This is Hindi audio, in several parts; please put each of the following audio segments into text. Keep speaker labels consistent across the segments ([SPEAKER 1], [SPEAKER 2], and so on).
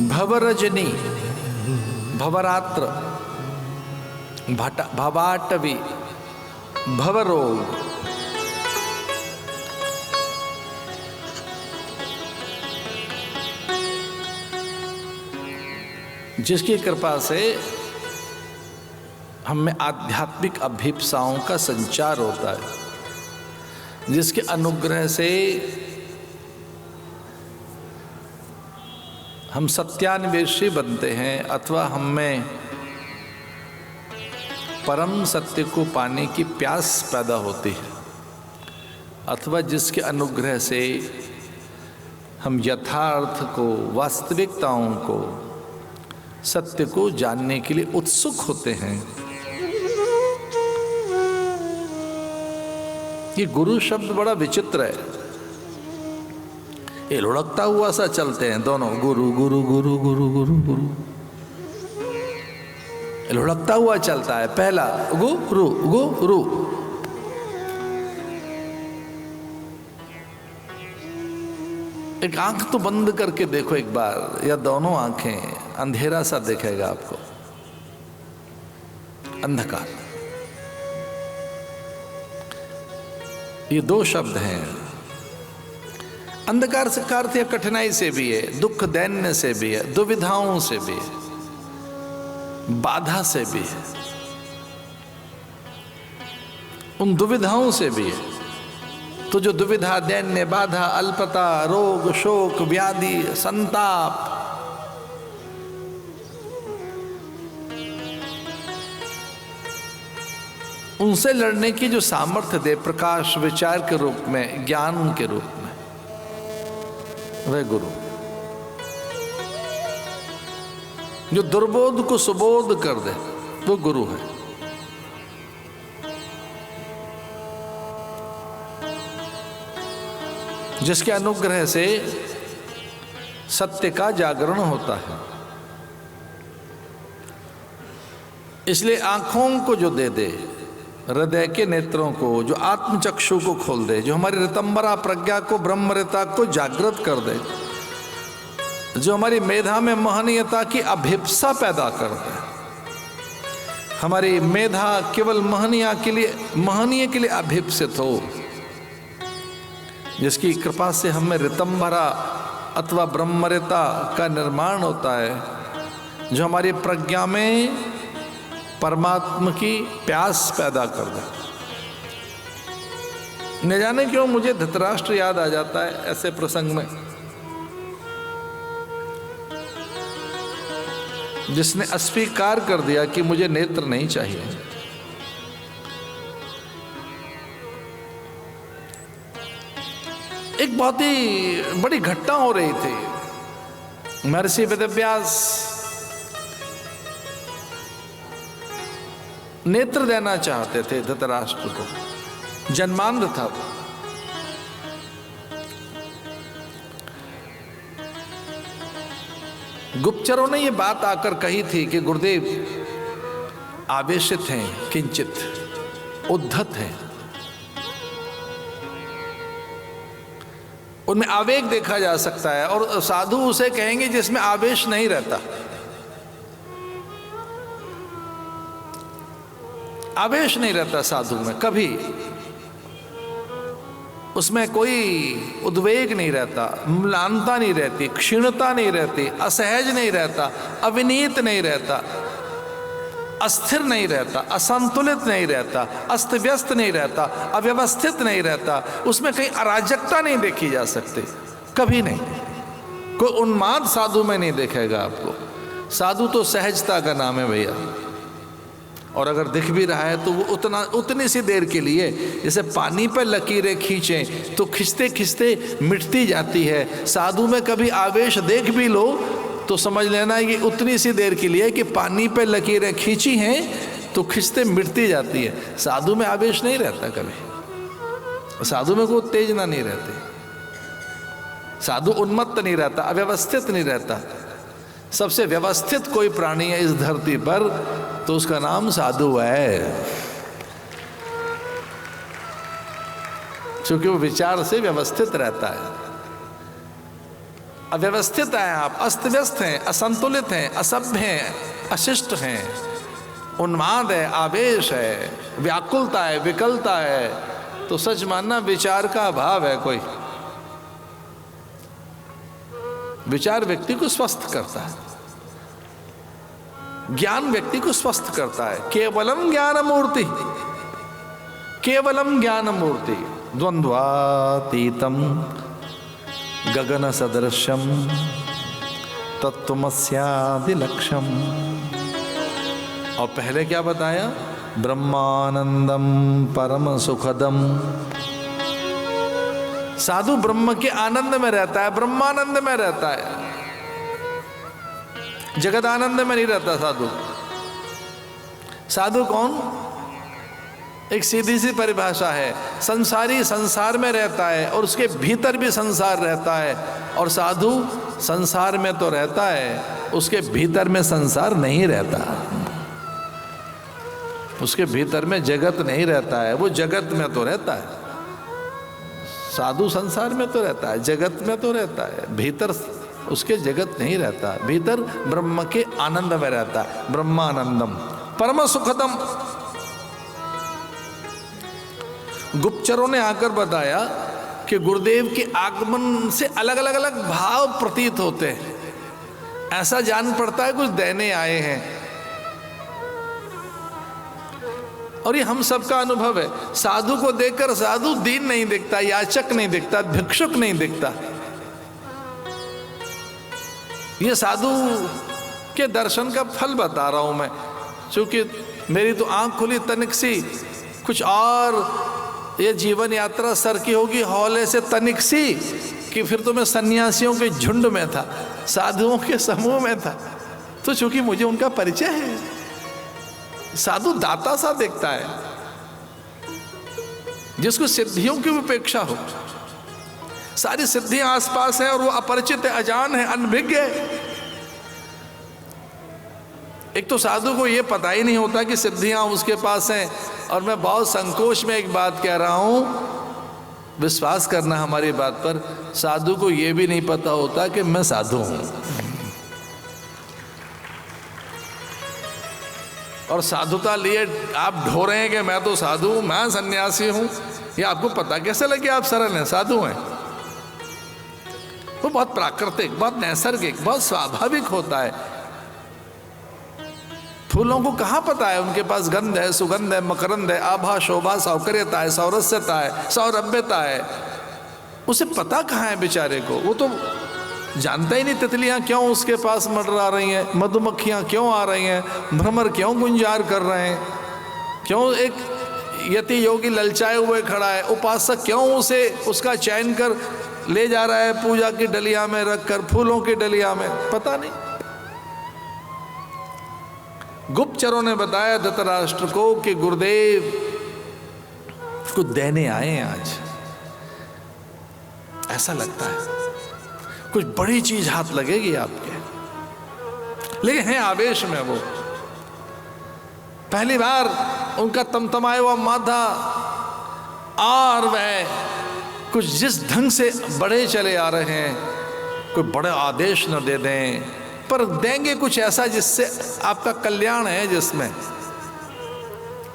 [SPEAKER 1] भवरजनी, भवरात्र, भवाटवी, भवरोग, जिसकी कृपा से हम में आध्यात्मिक अभिप्साओं का संचार होता है, जिसके अनुग्रह से हम सत्यान्वेषी बनते हैं अथवा हम में परम सत्य को पाने की प्यास पैदा होती है, अथवा जिसके अनुग्रह से हम यथार्थ को, वास्तविकताओं को, सत्य को जानने के लिए उत्सुक होते हैं। ये गुरु शब्द बड़ा विचित्र है, ये लुढ़कता हुआ सा चलते हैं दोनों, गुरु गुरु गुरु गुरु गुरु गुरु, लुढ़कता हुआ चलता है। पहला गुरु गुरु, एक आंख तो बंद करके देखो एक बार, या दोनों आंखें, अंधेरा सा दिखेगा आपको, अंधकार। ये दो शब्द हैं। अंधकार से का अर्थ कठिनाई से भी है, दुख दैन्य से भी है, दुविधाओं से भी है, बाधा से भी है, उन दुविधाओं से भी है। तो जो दुविधा, दैन्य, बाधा, अल्पता, रोग, शोक, व्याधि, संताप, उनसे लड़ने की जो सामर्थ्य दे प्रकाश विचार के रूप में, ज्ञान के रूप में, वह गुरु। जो दुर्बोध को सुबोध कर दे, वो गुरु है। जिसके अनुग्रह से सत्य का जागरण होता है। इसलिए आंखों को जो दे दे, हृदय के नेत्रों को, जो आत्मचक्षु को खोल दे, जो हमारी ऋतंबरा प्रज्ञा को, ब्रह्मरिता को जागृत कर दे, जो हमारी मेधा में महनीयता की अभिप्सा पैदा कर दे, हमारी मेधा केवल महनीय के लिए अभिप्सित हो, जिसकी कृपा से हमें ऋतंबरा अथवा ब्रह्मरिता का निर्माण होता है, जो हमारी प्रज्ञा में परमात्मा की प्यास पैदा कर दे। न जाने क्यों मुझे धृतराष्ट्र याद आ जाता है ऐसे प्रसंग में, जिसने अस्वीकार कर दिया कि मुझे नेत्र नहीं चाहिए। एक बहुत ही बड़ी घटना हो रही थी। महर्षि वेदव्यास नेत्र देना चाहते थे धृतराष्ट्र को, जन्मांध था। गुप्तचरों ने यह बात आकर कही थी कि गुरुदेव आवेशित हैं, किंचित उद्धत हैं, उनमें आवेग देखा जा सकता है, और साधु उसे कहेंगे जिसमें आवेश नहीं रहता। आवेश नहीं रहता साधु में कभी, उसमें कोई उद्वेग नहीं रहता, म्लानता नहीं रहती, क्षीणता नहीं रहती, असहज नहीं रहता, अविनीत नहीं रहता, अस्थिर नहीं रहता, असंतुलित नहीं रहता, अस्त व्यस्त नहीं रहता, अव्यवस्थित नहीं रहता, उसमें कहीं अराजकता नहीं देखी जा सकती, कभी नहीं। कोई उन्माद साधु में नहीं देखेगा आपको। साधु तो सहजता का नाम है भैया, और अगर दिख भी रहा है तो वो उतनी सी देर के लिए, जैसे पानी पर लकीरें खींचें तो खिंचते खिंचते मिटती जाती है। साधु में कभी आवेश देख भी लो तो समझ लेना ये उतनी सी देर के लिए कि पानी पे लकीरें खींची हैं तो खिंचते मिटती जाती है। साधु में आवेश नहीं रहता कभी, साधु में कोई उत्तेजना नहीं रहती, साधु उन्मत्त नहीं रहता, अव्यवस्थित नहीं रहता। सबसे व्यवस्थित कोई प्राणी है इस धरती पर तो उसका नाम साधु है, क्योंकि वो विचार से व्यवस्थित रहता है। अव्यवस्थित हैं आप, अस्त व्यस्त हैं, असंतुलित हैं, असभ्य हैं, अशिष्ट हैं, उन्माद है, आवेश है, व्याकुलता है, विकलता है, तो सच मानना विचार का अभाव है। कोई विचार व्यक्ति को स्वस्थ करता है, ज्ञान व्यक्ति को स्वस्थ करता है। केवलम ज्ञान मूर्ति, केवलम ज्ञान मूर्ति, द्वंद्वातीतम गगन सदृशम तत्त्वमस्यादिलक्ष्यम। और पहले क्या बताया? ब्रह्मानंदम परम सुखदम। साधु ब्रह्म के आनंद में रहता है, ब्रह्मानंद में रहता है, जगत आनंद में नहीं रहता साधु। साधु कौन? एक सीधी सी परिभाषा है, संसारी संसार में रहता है और उसके भीतर भी संसार रहता है, और साधु संसार में तो रहता है, उसके भीतर में संसार नहीं रहता, उसके भीतर में जगत नहीं रहता है, वो जगत में तो रहता है। साधु संसार में तो रहता है, जगत में तो रहता है, भीतर उसके जगत नहीं रहता, भीतर ब्रह्म के आनंद में रहता है। ब्रह्मानंदम परम सुखदम। गुप्तचरों ने आकर बताया कि गुरुदेव के आगमन से अलग अलग अलग भाव प्रतीत होते हैं, ऐसा जान पड़ता है कुछ देने आए हैं। और ये हम सबका अनुभव है। साधु को देखकर साधु दीन नहीं दिखता, याचक नहीं दिखता, भिक्षुक नहीं दिखता। ये साधु के दर्शन का फल बता रहा हूं मैं, क्योंकि मेरी तो आंख खुली तनिक सी, कुछ और ये जीवन यात्रा सर की होगी हौले से तनिक सी, कि फिर तो मैं सन्यासियों के झुंड में था, साधुओं के समूह में था। तो चूंकि मुझे उनका परिचय है, साधु दाता सा दिखता है, जिसको सिद्धियों की उपेक्षा हो। सारी सिद्धियां आसपास हैं और वो अपरिचित है, अजान है, अनभिज्ञ है। एक तो साधु को ये पता ही नहीं होता कि सिद्धियां उसके पास हैं। और मैं बहुत संकोच में एक बात कह रहा हूं, विश्वास करना हमारी बात पर, साधु को ये भी नहीं पता होता कि मैं साधु हूं। और साधुता लिए आप ढो रहे हैं कि मैं तो साधु हूं, मैं सन्यासी हूं। ये आपको पता कैसे लगे आप सरल हैं, साधु हैं? वो बहुत प्राकृतिक, बहुत नैसर्गिक, बहुत स्वाभाविक होता है। फूलों को कहाँ पता है उनके पास गंध है, सुगंध है, मकरंद है, आभा, शोभा, सौकर्यता है, सौरस्यता है, सौरभ्यता है। उसे पता कहाँ है बेचारे को? वो तो जानता ही नहीं तितलियां क्यों उसके पास मंडरा रही हैं, मधुमक्खियां क्यों आ रही हैं, भ्रमर क्यों गुंजार कर रहे हैं, क्यों एक यति योगी ललचाए हुए खड़ा है, उपासक क्यों उसे उसका चयन कर ले जा रहा है पूजा की डलिया में रखकर, फूलों की डलिया में, पता नहीं। गुप्तचरों ने बताया धृतराष्ट्र को कि गुरुदेव कुछ देने आए हैं आज, ऐसा लगता है कुछ बड़ी चीज हाथ लगेगी आपके, लेकिन है आवेश में वो। पहली बार उनका तमतमाया हुआ माथा, और वह कुछ जिस ढंग से बड़े चले आ रहे हैं, कोई बड़े आदेश न दे दें, पर देंगे कुछ ऐसा जिससे आपका कल्याण है जिसमें।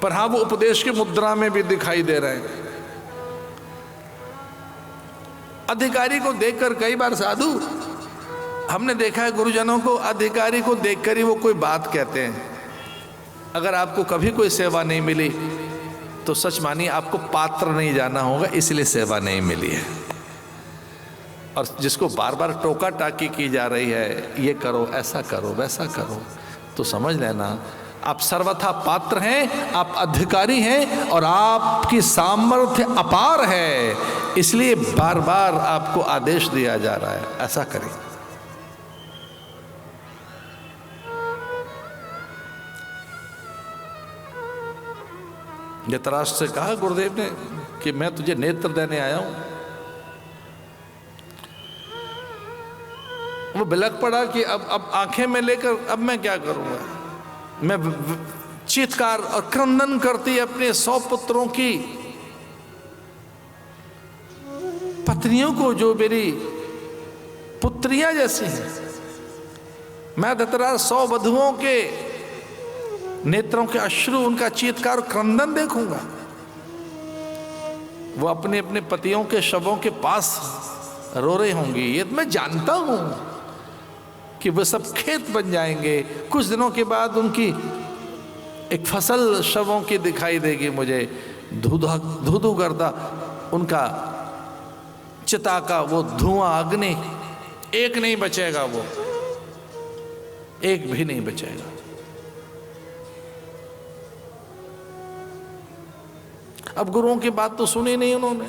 [SPEAKER 1] पर हाँ, वो उपदेश की मुद्रा में भी दिखाई दे रहे हैं। अधिकारी को देखकर, कई बार साधु हमने देखा है गुरुजनों को अधिकारी को देखकर ही वो कोई बात कहते हैं। अगर आपको कभी कोई सेवा नहीं मिली तो सच मानिए आपको पात्र नहीं जाना होगा, इसलिए सेवा नहीं मिली है। और जिसको बार बार टोका टाकी की जा रही है, ये करो, ऐसा करो, वैसा करो, तो समझ लेना आप सर्वथा पात्र हैं, आप अधिकारी हैं और आपकी सामर्थ्य अपार है, इसलिए बार बार आपको आदेश दिया जा रहा है, ऐसा करें। धृतराष्ट्र से कहा गुरुदेव ने कि मैं तुझे नेत्र देने आया हूं। वो बिलक पड़ा कि अब आंखें में लेकर अब मैं क्या करूंगा। मैं चीत्कार और क्रंदन करती अपने 100 पुत्रों की पत्नियों को जो मेरी पुत्रियां जैसी हैं। मैं धतराज 100 वधुओं के नेत्रों के अश्रु, उनका चीत्कार क्रंदन देखूंगा। वो अपने अपने पतियों के शवों के पास रो रही होंगी। ये मैं जानता हूं कि वो सब खेत बन जाएंगे। कुछ दिनों के बाद उनकी एक फसल शवों की दिखाई देगी मुझे, धू धू करता उनका चिता का वो धुआं, अग्नि, एक नहीं बचेगा, वो एक भी नहीं बचेगा। अब गुरुओं की बात तो सुनी नहीं उन्होंने।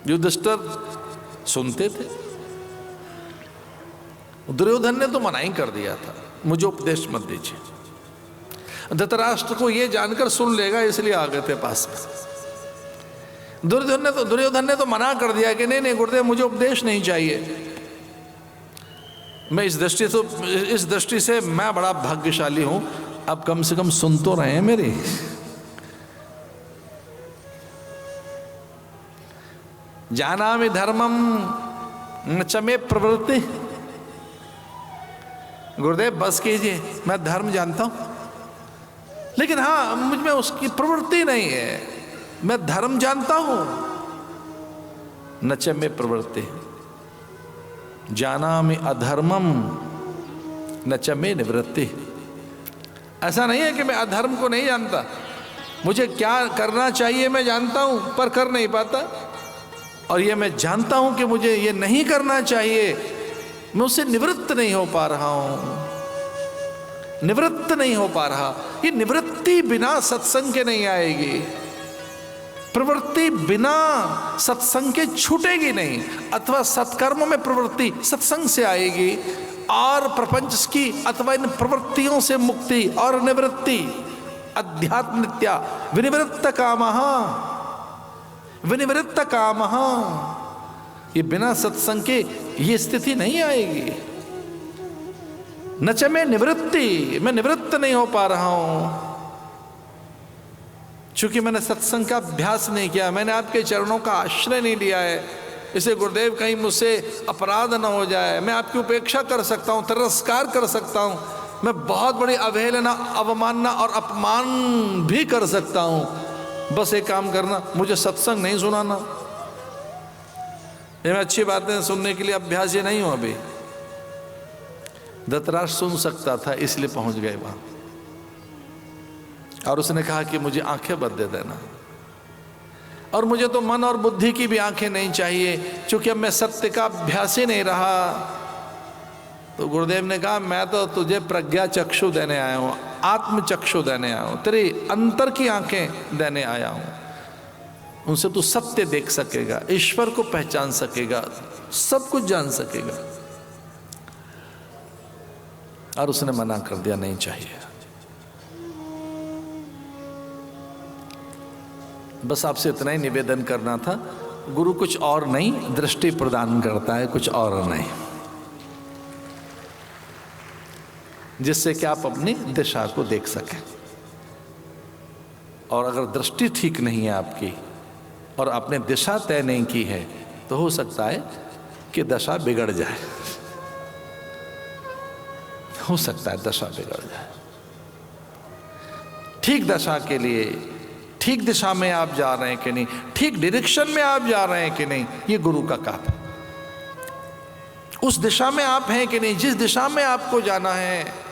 [SPEAKER 1] युधिष्ठिर सुनते थे, दुर्योधन ने तो मना ही कर दिया था, मुझे उपदेश मत दीजिए। धृतराष्ट्र को यह जानकर सुन लेगा इसलिए आ गए थे पास में। दुर्योधन ने तो मना कर दिया कि नहीं नहीं गुरुदेव, मुझे उपदेश नहीं चाहिए। मैं इस दृष्टि से मैं बड़ा भाग्यशाली हूं, अब कम से कम सुन तो रहे हैं मेरी। जानामि धर्मम न च मे प्रवृत्ति। गुरुदेव बस कीजिए, मैं धर्म जानता हूं, लेकिन हाँ मुझ में उसकी प्रवृत्ति नहीं है। मैं धर्म जानता हूं, न च मे प्रवृत्ति। जानामि अधर्मम न च मे निवृत्ति। ऐसा नहीं है कि मैं अधर्म को नहीं जानता, मुझे क्या करना चाहिए मैं जानता हूं, पर कर नहीं पाता। और ये मैं जानता हूं कि मुझे ये नहीं करना चाहिए, मैं उससे निवृत्त नहीं हो पा रहा हूं, निवृत्त नहीं हो पा रहा। ये निवृत्ति बिना सत्संग के नहीं आएगी, प्रवृत्ति बिना सत्संग के छूटेगी नहीं, अथवा सत्कर्म में प्रवृत्ति सत्संग से आएगी। और प्रपंच की अथवा इन प्रवृत्तियों से मुक्ति और निवृत्ति अध्यात्म नित्या विनिवृत्त कामः, विनिवृत्त कामः, ये बिना सत्संग के ये स्थिति नहीं आएगी। न च मैं निवृत्ति, मैं निवृत्त नहीं हो पा रहा हूं क्योंकि मैंने सत्संग का अभ्यास नहीं किया, मैंने आपके चरणों का आश्रय नहीं लिया है। इसे गुरुदेव कहीं मुझसे अपराध न हो जाए, मैं आपकी उपेक्षा कर सकता हूं, तिरस्कार कर सकता हूं, मैं बहुत बड़ी अवहेलना, अवमानना और अपमान भी कर सकता हूं। बस एक काम करना, मुझे सत्संग नहीं सुनाना। ये मैं अच्छी बातें सुनने के लिए अभ्यास ये नहीं हूं अभी। धृतराष्ट्र सुन सकता था इसलिए पहुंच गए वहां, और उसने कहा कि मुझे आंखें बद दे देना, और मुझे तो मन और बुद्धि की भी आंखें नहीं चाहिए क्योंकि अब मैं सत्य का अभ्यास ही नहीं रहा। तो गुरुदेव ने कहा मैं तो तुझे प्रज्ञा चक्षु देने आया हूं, आत्म चक्षु देने आया हूं, तेरी अंतर की आंखें देने आया हूं। उनसे तू सत्य देख सकेगा, ईश्वर को पहचान सकेगा, सब कुछ जान सकेगा। और उसने मना कर दिया, नहीं चाहिए। बस आपसे इतना ही निवेदन करना था। गुरु कुछ और नहीं, दृष्टि प्रदान करता है, कुछ और नहीं, जिससे कि आप अपनी दिशा को देख सकें। और अगर दृष्टि ठीक नहीं है आपकी और आपने दिशा तय नहीं की है तो हो सकता है कि दशा बिगड़ जाए, हो सकता है दशा बिगड़ जाए। ठीक दशा के लिए ठीक दिशा में आप जा रहे हैं कि नहीं, ठीक डायरेक्शन में आप जा रहे हैं कि नहीं, ये गुरु का काम है। उस दिशा में आप हैं कि नहीं, जिस दिशा में आपको जाना है